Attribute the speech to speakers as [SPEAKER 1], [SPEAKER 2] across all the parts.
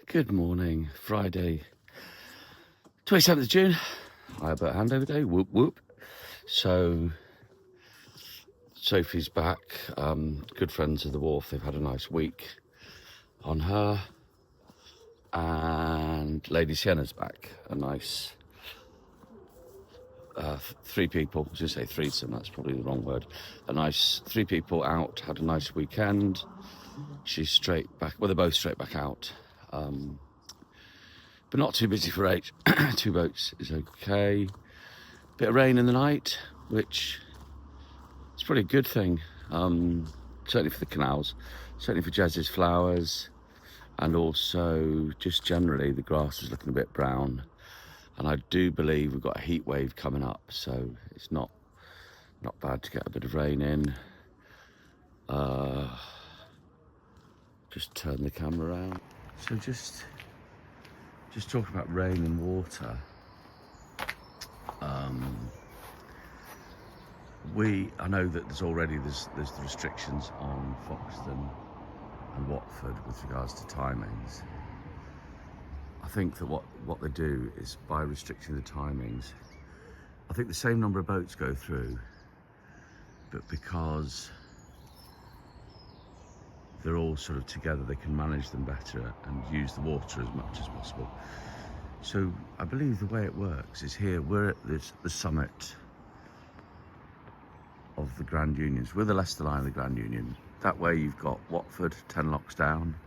[SPEAKER 1] Good morning, Friday, 27th of June. I bet handover day, whoop whoop. So, Sophie's back, good friends of the Wharf, they've had a nice week on her. And Lady Sienna's back, a nice, 3 people, I was going to say threesome, that's probably the wrong word. A nice 3 people out, had a nice weekend. She's straight back, well, they're both straight back out. But not too busy for 8. 2 boats is okay. Bit of rain in the night, which is probably a good thing. Certainly for the canals, certainly for Jez's flowers, and also just generally the grass is looking a bit brown. And I do believe we've got a heat wave coming up, so it's not bad to get a bit of rain in. Just turn the camera around. So just talking about rain and water. I know that there's the restrictions on Foxton and Watford with regards to timings. I think that what they do is, by restricting the timings, I think the same number of boats go through, but because they're all sort of together, they can manage them better and use the water as much as possible. So I believe the way it works is, here we're at the summit of the Grand Unions. We're the Leicester line of the Grand Union. That way you've got Watford 10 locks down,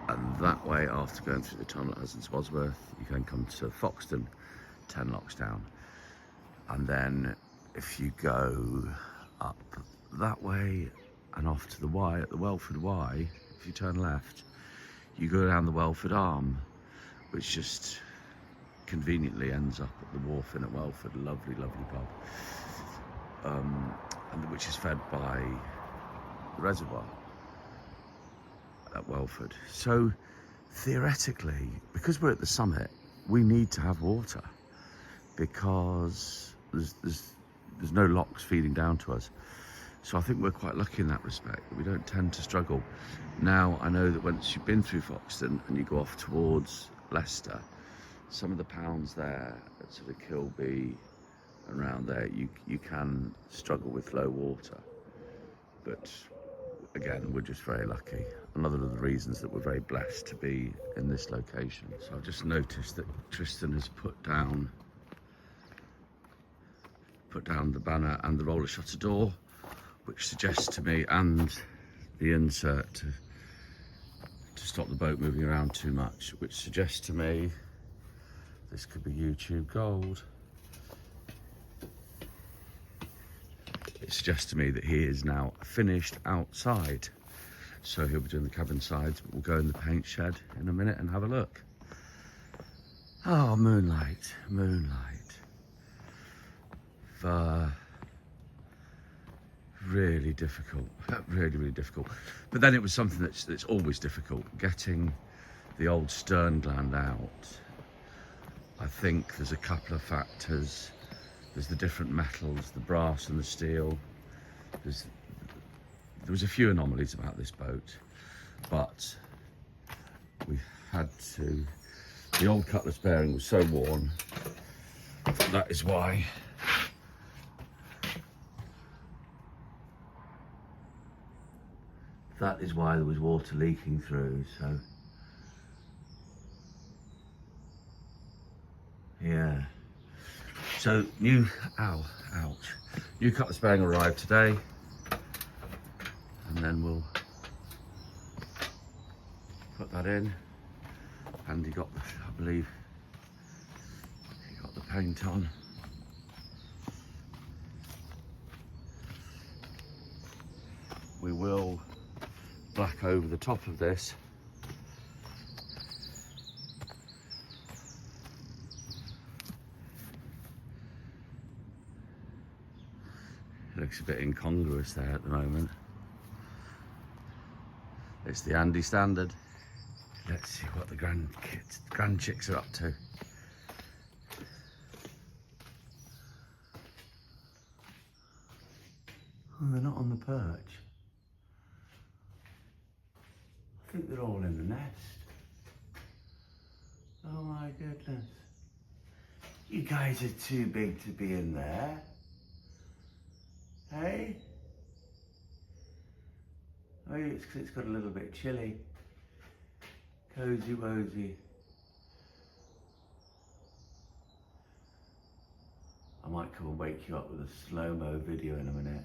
[SPEAKER 1] and that way, after going through the tunnel at Wasworth, you can come to Foxton 10 locks down. And then if you go up that way and off to the Y at the Welford Y, if you turn left, you go down the Welford Arm, which just conveniently ends up at the Wharf Inn at Welford, a lovely pub, and which is fed by the reservoir at Welford. So theoretically, because we're at the summit, we need to have water, because there's no locks feeding down to us. So I think we're quite lucky in that respect, that we don't tend to struggle. Now, I know that once you've been through Foxton and you go off towards Leicester, some of the pounds there at sort of Kilby and around there, you can struggle with low water. But again, we're just very lucky. Another of the reasons that we're very blessed to be in this location. So I've just noticed that Tristan has put down the banner and the roller shutter door, which suggests to me, and the insert to stop the boat moving around too much, which suggests to me this could be YouTube gold. It suggests to me that he is now finished outside. So he'll be doing the cabin sides, but we'll go in the paint shed in a minute and have a look. Oh, moonlight. Really difficult, really difficult. But then it was something that's always difficult, getting the old stern gland out. I think there's a couple of factors. There's the different metals, the brass and the steel. There was a few anomalies about this boat, but we had to. The old cutlass bearing was so worn. That is why there was water leaking through. So yeah. So new cutlass bearing arrived today, and then we'll put that in. And I believe he got the paint on. We will black over the top of this. It looks a bit incongruous there at the moment. It's the Andy standard. Let's see what the grand chicks are up to. Oh, they're not on the perch. I I think they're all in the nest. Oh my goodness. You guys are too big to be in there. Hey? Oh, it's because it's got a little bit chilly. Cozy wozy. I might come and wake you up with a slow-mo video in a minute.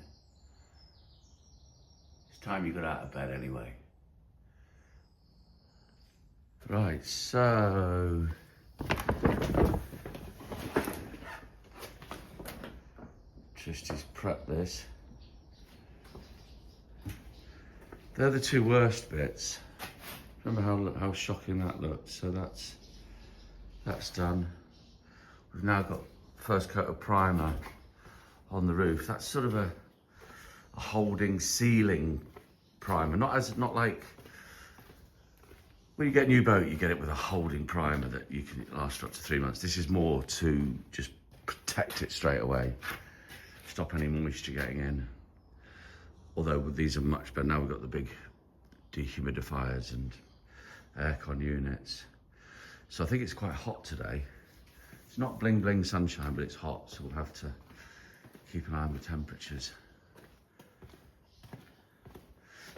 [SPEAKER 1] It's time you got out of bed anyway. Right, so... Tristy's prepped this. They're the two worst bits. Remember how shocking that looked? So that's done. We've now got first coat of primer on the roof. That's sort of a holding sealing primer. Not like when you get a new boat, you get it with a holding primer that you can last for up to 3 months. This is more to just protect it straight away, stop any moisture getting in. Although these are much better. Now we've got the big dehumidifiers and aircon units. So I think it's quite hot today. It's not bling bling sunshine, but it's hot, so we'll have to keep an eye on the temperatures.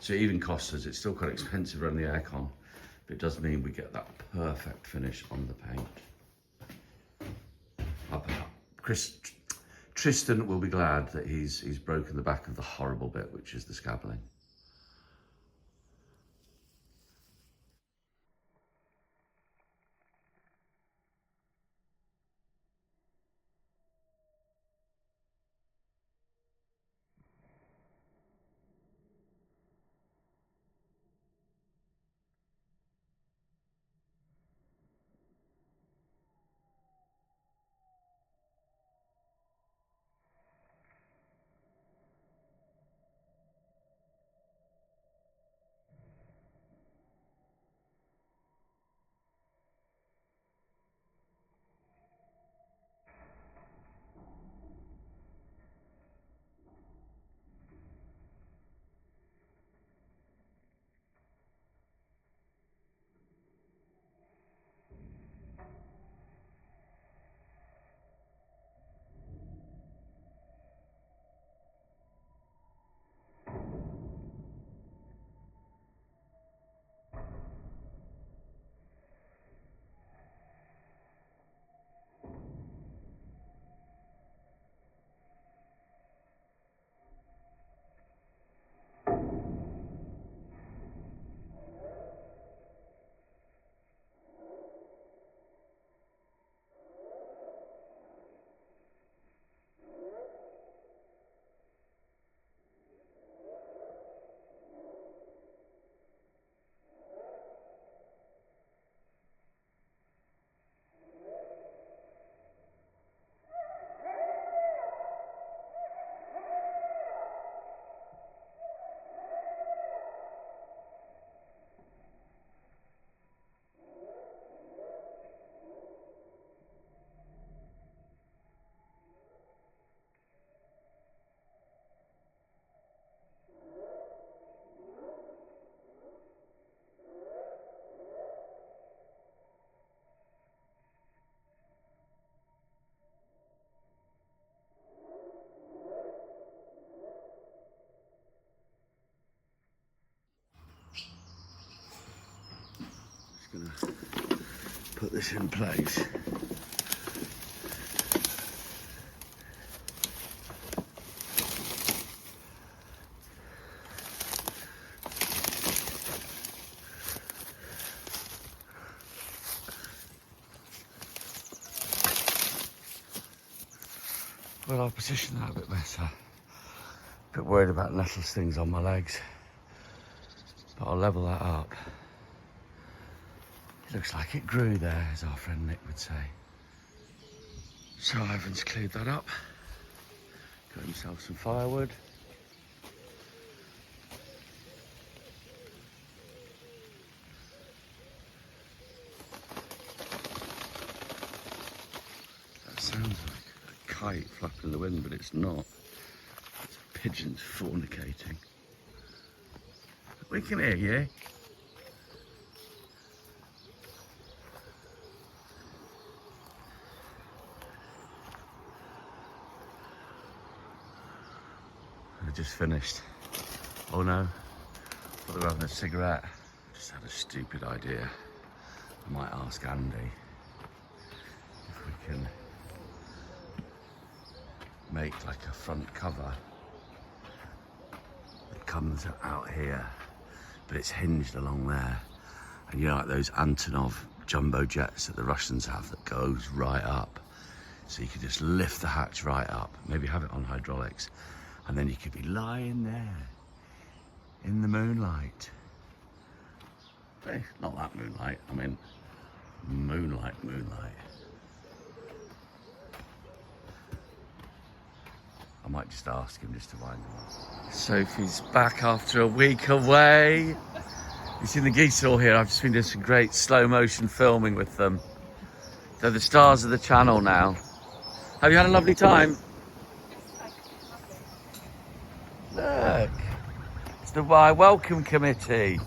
[SPEAKER 1] So it even costs us, it's still quite expensive running the aircon, but it does mean we get that perfect finish on the paint. Tristan will be glad that he's broken the back of the horrible bit, which is the scabling. Gonna put this in place. Well, I'll position that a bit better. A bit worried about nettle stings on my legs, but I'll level that up. It looks like it grew there, as our friend Nick would say. So Ivan's cleared that up, got himself some firewood. That sounds like a kite flapping in the wind, but it's not. It's pigeons fornicating. We can hear you. just finished. Oh no, thought they were having a cigarette. Just had a stupid idea. I might ask Andy if we can make like a front cover that comes out here, but it's hinged along there. And you know, like those Antonov jumbo jets that the Russians have that goes right up. So you could just lift the hatch right up, maybe have it on hydraulics, and then you could be lying there in the moonlight. Hey, not that moonlight, I mean moonlight. I might just ask him just to wind him up. Sophie's back after a week away. You've seen the geese all here. I've just been doing some great slow motion filming with them. They're the stars of the channel now. Have you had a lovely time? Look, it's the welcome committee.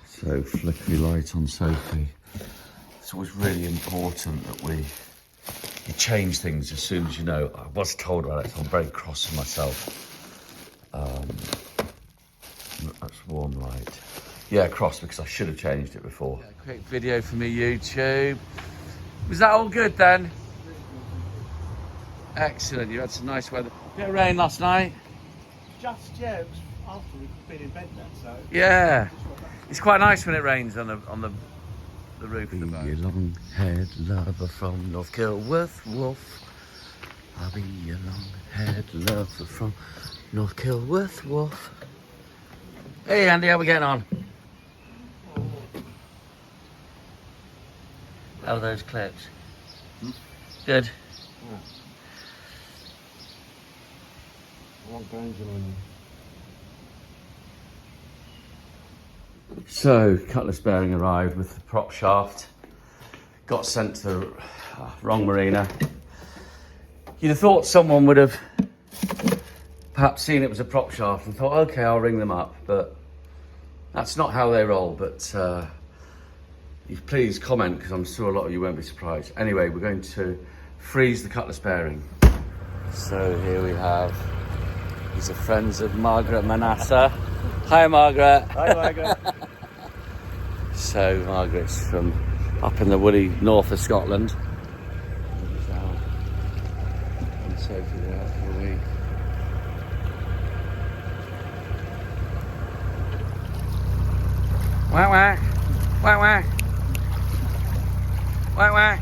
[SPEAKER 1] So flickery light on Sophie. It's always really important that you change things as soon as you know. I was told about it, so I'm very cross with myself. That's warm light. Yeah, cross because I should have changed it before. Yeah, quick video for me, YouTube. Was that all good then? Excellent. You had some nice weather. Bit of rain last night.
[SPEAKER 2] Yeah, it was after we'd been in bed now, so.
[SPEAKER 1] Yeah, it's quite nice when it rains on the roof of the boat. Be a long-haired lover from North Kilworth, Wharf. I'll be a long-haired lover from North Kilworth, Wharf. Hey Andy, how we getting on? How are those clips? Good.
[SPEAKER 2] Yeah. I want Granger on you.
[SPEAKER 1] So, cutlass bearing arrived with the prop shaft. Got sent to the wrong marina. You'd have thought someone would have perhaps seen it was a prop shaft and thought, okay, I'll ring them up, but that's not how they roll. But you please comment, because I'm sure a lot of you won't be surprised. Anyway, we're going to freeze the cutlass bearing. So here we have, these are friends of Margaret Manasseh. Hi Margaret.
[SPEAKER 2] Hi Margaret.
[SPEAKER 1] So Margaret's from up in the woody north of Scotland. And Sophie there for a week. Whack whack, whack whack, whack whack.